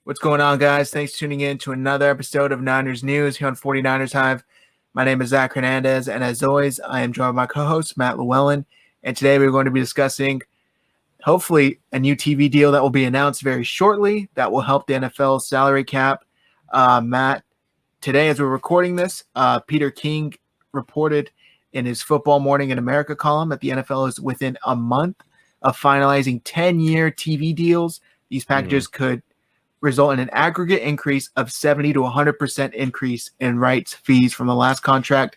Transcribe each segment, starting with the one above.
What's going on, guys? Thanks for tuning in to another episode of Niners News here on 49ers Hive. My name is Zach Hernandez, and as always, I am joined by my co-host, Matt Llewellyn. And today we're going to be discussing, hopefully, a new TV deal that will be announced very shortly that will help the NFL salary cap. Matt, today as we're recording this, Peter King reported in his Football Morning in America column that the NFL is within a month of finalizing 10-year TV deals. These packages could result in an aggregate increase of 70 to 100% increase in rights fees from the last contract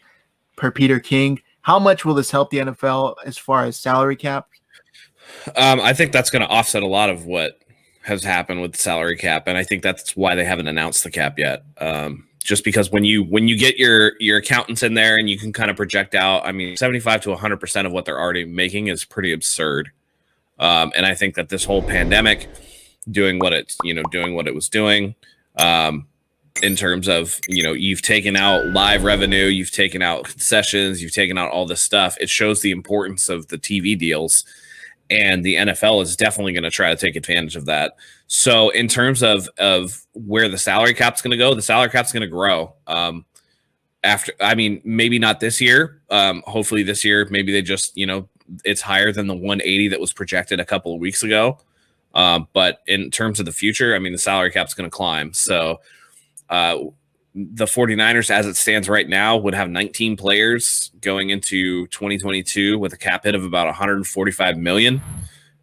per Peter King. How much will this help the NFL as far as salary cap? I think that's going to offset a lot of what has happened with the salary cap, and I think that's why they haven't announced the cap yet. Just because when you get your accountants in there and you can kind of project out, 75 to 100% of what they're already making is pretty absurd. And I think that this whole pandemic doing what it was doing, in terms of, you've taken out live revenue, you've taken out concessions, you've taken out all this stuff. It shows the importance of the TV deals, and the NFL is definitely going to try to take advantage of that. So in terms of where the salary cap's going to go, the salary cap's going to grow. Maybe not this year. Hopefully this year, maybe they just, it's higher than the 180 that was projected a couple of weeks ago. But in terms of the future, the salary cap's going to climb. So the 49ers, as it stands right now, would have 19 players going into 2022 with a cap hit of about $145 million.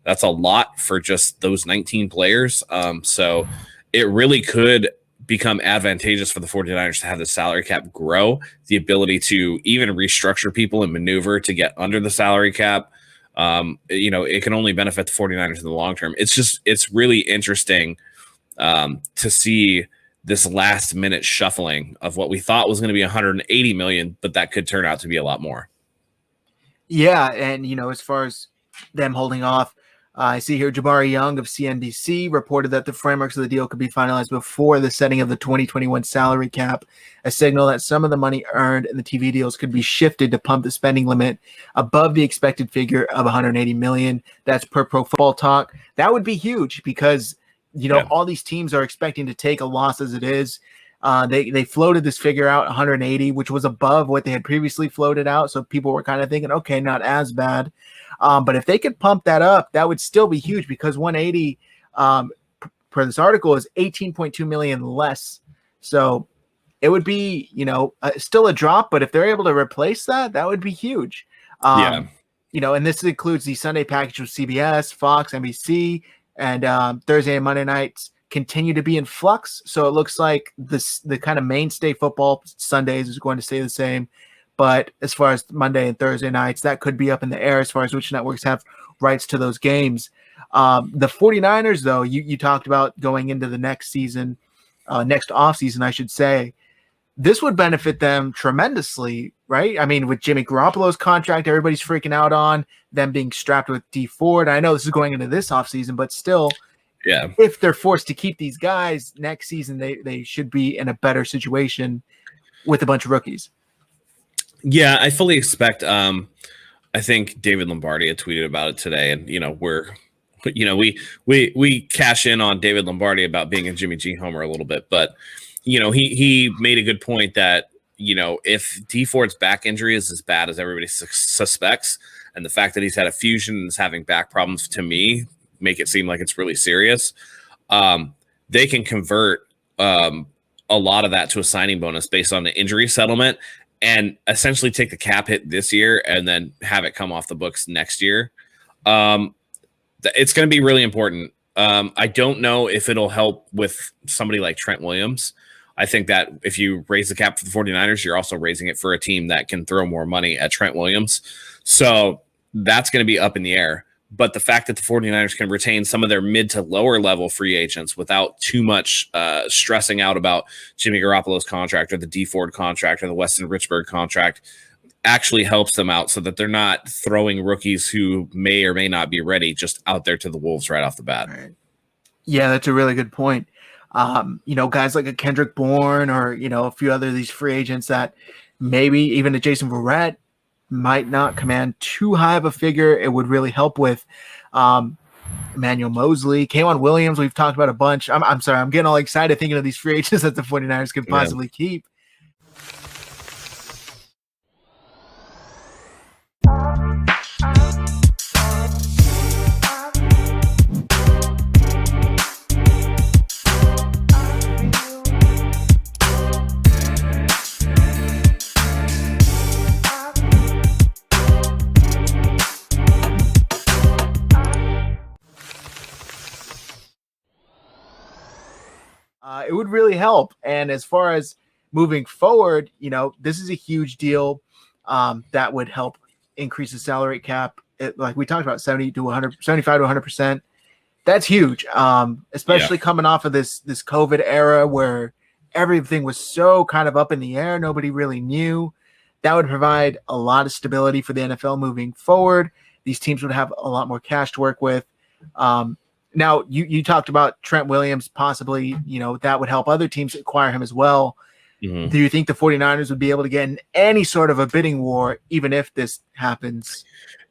That's a lot for just those 19 players. So it really could become advantageous for the 49ers to have the salary cap grow, the ability to even restructure people and maneuver to get under the salary cap. It can only benefit the 49ers in the long term. It's really interesting to see this last minute shuffling of what we thought was going to be 180 million, but that could turn out to be a lot more. Yeah. And, as far as them holding off, I see here Jabari Young of CNBC reported that the frameworks of the deal could be finalized before the setting of the 2021 salary cap, a signal that some of the money earned in the TV deals could be shifted to pump the spending limit above the expected figure of 180 million. That's per Pro Football Talk. That would be huge because, all these teams are expecting to take a loss as it is. They floated this figure out 180, which was above what they had previously floated out. So people were kind of thinking, okay, not as bad. But if they could pump that up, that would still be huge because 180 per this article is 18.2 million less. So it would be, still a drop, but if they're able to replace that, that would be huge. And this includes the Sunday package with CBS, Fox, NBC, and Thursday and Monday nights continue to be in flux. So it looks like the kind of mainstay football Sundays is going to stay the same. But as far as Monday and Thursday nights, that could be up in the air as far as which networks have rights to those games. The 49ers, though, you talked about going into the next season, next offseason, I should say. This would benefit them tremendously, right? With Jimmy Garoppolo's contract, everybody's freaking out on them being strapped with D Ford. I know this is going into this offseason, but still, if they're forced to keep these guys next season, they should be in a better situation with a bunch of rookies. Yeah, I fully expect. I think David Lombardi had tweeted about it today, and we cash in on David Lombardi about being a Jimmy G homer a little bit, but he made a good point that if D Ford's back injury is as bad as everybody suspects, and the fact that he's had a fusion and is having back problems, to me, make it seem like it's really serious. They can convert a lot of that to a signing bonus based on the injury settlement, and essentially take the cap hit this year and then have it come off the books next year. It's going to be really important. I don't know if it'll help with somebody like Trent Williams. I think that if you raise the cap for the 49ers, you're also raising it for a team that can throw more money at Trent Williams. So that's going to be up in the air. But the fact that the 49ers can retain some of their mid to lower level free agents without too much stressing out about Jimmy Garoppolo's contract or the D Ford contract or the Weston Richburg contract actually helps them out so that they're not throwing rookies who may or may not be ready just out there to the wolves right off the bat. Right. Yeah, that's a really good point. Guys like a Kendrick Bourne or, a few other of these free agents that maybe even a Jason Verrett might not command too high of a figure. It would really help with. Emmanuel Mosley, K'Wan Williams, we've talked about a bunch. I'm sorry, I'm getting all excited thinking of these free agents that the 49ers could possibly keep. It would really help. And as far as moving forward, this is a huge deal that would help increase the salary cap. Like we talked about, 70 to 100, 75 to 100%. That's huge, especially coming off of this COVID era where everything was so kind of up in the air. Nobody really knew. That would provide a lot of stability for the NFL moving forward. These teams would have a lot more cash to work with. Now, you talked about Trent Williams possibly, that would help other teams acquire him as well. Mm-hmm. Do you think the 49ers would be able to get in any sort of a bidding war, even if this happens?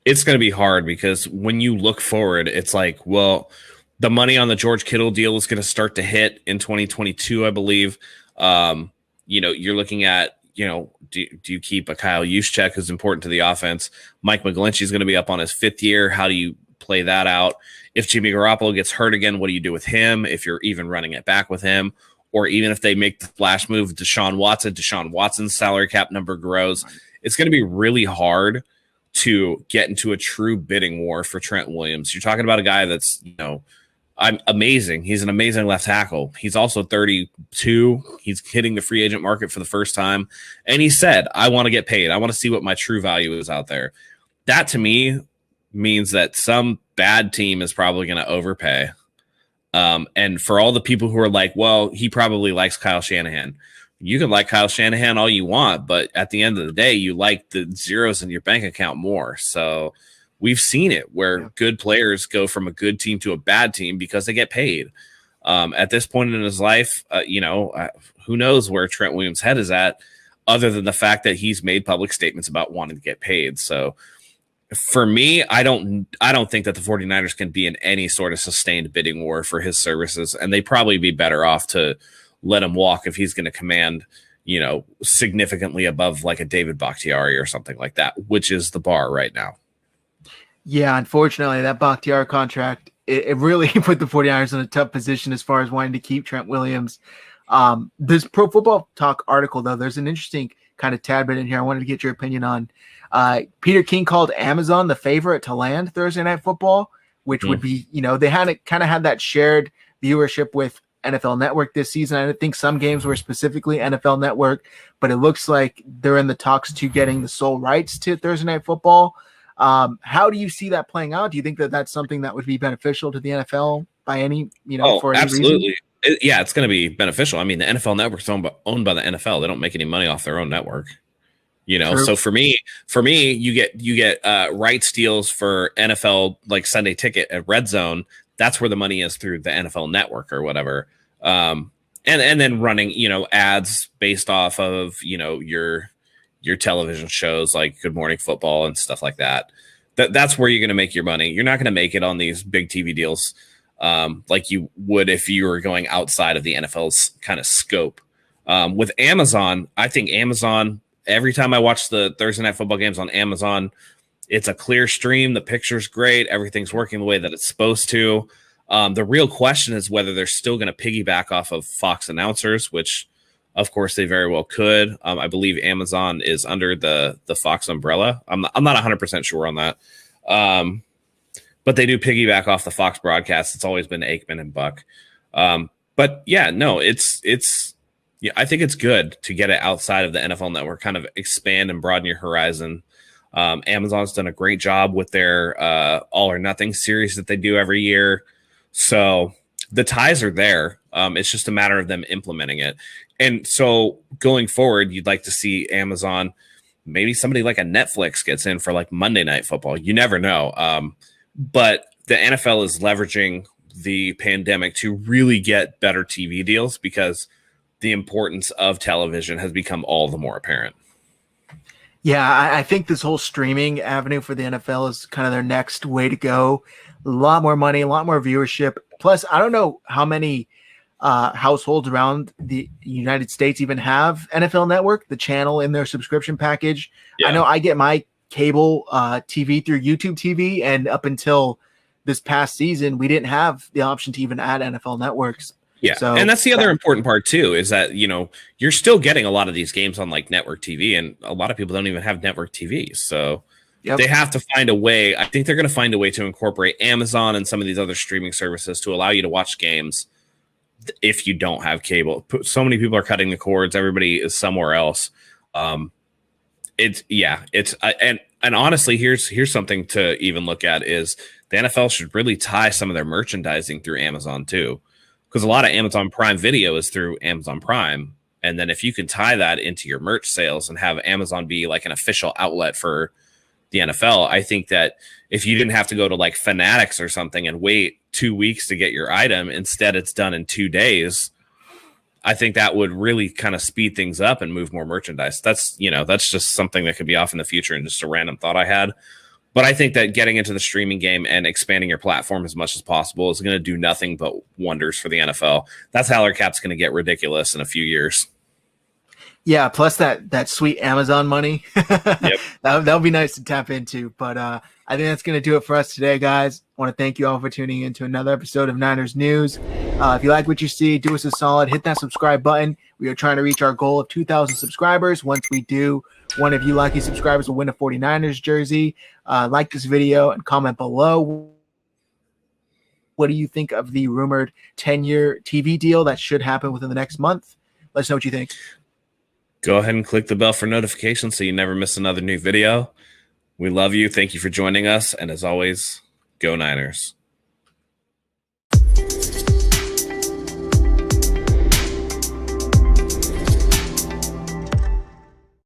It's going to be hard because when you look forward, it's like, well, the money on the George Kittle deal is going to start to hit in 2022, I believe. You're looking at, do you keep a Kyle Juszczyk, who's important to the offense? Mike McGlinchey is going to be up on his 5th year. How do you play that out? If Jimmy Garoppolo gets hurt again, what do you do with him? If you're even running it back with him, or even if they make the flash move, Deshaun Watson's salary cap number grows. It's going to be really hard to get into a true bidding war for Trent Williams. You're talking about a guy that's, I'm amazing. He's an amazing left tackle. He's also 32. He's hitting the free agent market for the first time. And he said, I want to get paid. I want to see what my true value is out there. That to me means that some bad team is probably going to overpay. And for all the people who are like, well, he probably likes Kyle Shanahan. You can like Kyle Shanahan all you want, but at the end of the day, you like the zeros in your bank account more. So we've seen it where good players go from a good team to a bad team because they get paid. At this point in his life, who knows where Trent Williams' head is at, other than the fact that he's made public statements about wanting to get paid. So for me, I don't think that the 49ers can be in any sort of sustained bidding war for his services, and they'd probably be better off to let him walk if he's going to command, significantly above like a David Bakhtiari or something like that, which is the bar right now. Yeah, unfortunately, that Bakhtiari contract, it really put the 49ers in a tough position as far as wanting to keep Trent Williams. This Pro Football Talk article, though, there's an interesting kind of tad bit in here I wanted to get your opinion on. Peter King called Amazon the favorite to land Thursday Night Football, which would be, they had that shared viewership with NFL Network this season. I think some games were specifically NFL Network, but it looks like they're in the talks to getting the sole rights to Thursday Night Football. How do you see that playing out? Do you think that that's something that would be beneficial to the NFL by any, for any absolutely. reason? It's going to be beneficial. I mean, the NFL Network's owned by the NFL. They don't make any money off their own network. True. So for me, you get rights deals for NFL like Sunday Ticket at Red Zone. That's where the money is through the NFL Network or whatever. And then running, ads based off of, your television shows like Good Morning Football and stuff like that. That's where you're going to make your money. You're not going to make it on these big TV deals like you would if you were going outside of the NFL's kind of scope. With Amazon, I think Amazon, every time I watch the Thursday Night Football games on Amazon, it's a clear stream. The picture's great. Everything's working the way that it's supposed to. The real question is whether they're still going to piggyback off of Fox announcers, which of course they very well could. I believe Amazon is under the Fox umbrella. I'm not 100% sure on that. But they do piggyback off the Fox broadcast. It's always been Aikman and Buck. But yeah, no, I think it's good to get it outside of the NFL Network, kind of expand and broaden your horizon. Amazon's done a great job with their All or Nothing series that they do every year. So the ties are there. It's just a matter of them implementing it. And so going forward, you'd like to see Amazon, maybe somebody like a Netflix gets in for like Monday Night Football. You never know. But the NFL is leveraging the pandemic to really get better TV deals because the importance of television has become all the more apparent. Yeah, I think this whole streaming avenue for the NFL is kind of their next way to go. A lot more money, a lot more viewership. Plus, I don't know how many households around the United States even have NFL Network, the channel in their subscription package. I Yeah. know I get my cable TV through YouTube TV, and up until this past season, we didn't have the option to even add NFL networks. Yeah. And So that's the other important part too, is that, you know, you're still getting a lot of these games on like network TV, and a lot of people don't even have network TV. So yep. they have to find a way. I think they're going to find a way to incorporate Amazon and some of these other streaming services to allow you to watch games if you don't have cable. So many people are cutting the cords. Everybody is somewhere else. And honestly, here's something to even look at is the NFL should really tie some of their merchandising through Amazon too, because a lot of Amazon Prime Video is through Amazon Prime. And then if you can tie that into your merch sales and have Amazon be like an official outlet for the NFL, I think that if you didn't have to go to like Fanatics or something and wait 2 weeks to get your item, instead it's done in 2 days. I think that would really kind of speed things up and move more merchandise. That's just something that could be off in the future and just a random thought I had. But I think that getting into the streaming game and expanding your platform as much as possible is going to do nothing but wonders for the NFL. That salary cap's going to get ridiculous in a few years. Yeah, plus that sweet Amazon money. Yep. that would be nice to tap into. But I think that's going to do it for us today, guys. I want to thank you all for tuning in to another episode of Niners News. If you like what you see, do us a solid. Hit that subscribe button. We are trying to reach our goal of 2,000 subscribers. Once we do, one of you lucky subscribers will win a 49ers jersey. Like this video and comment below. What do you think of the rumored 10-year TV deal that should happen within the next month? Let us know what you think. Go ahead and click the bell for notifications so you never miss another new video. We love you. Thank you for joining us. And as always, go Niners.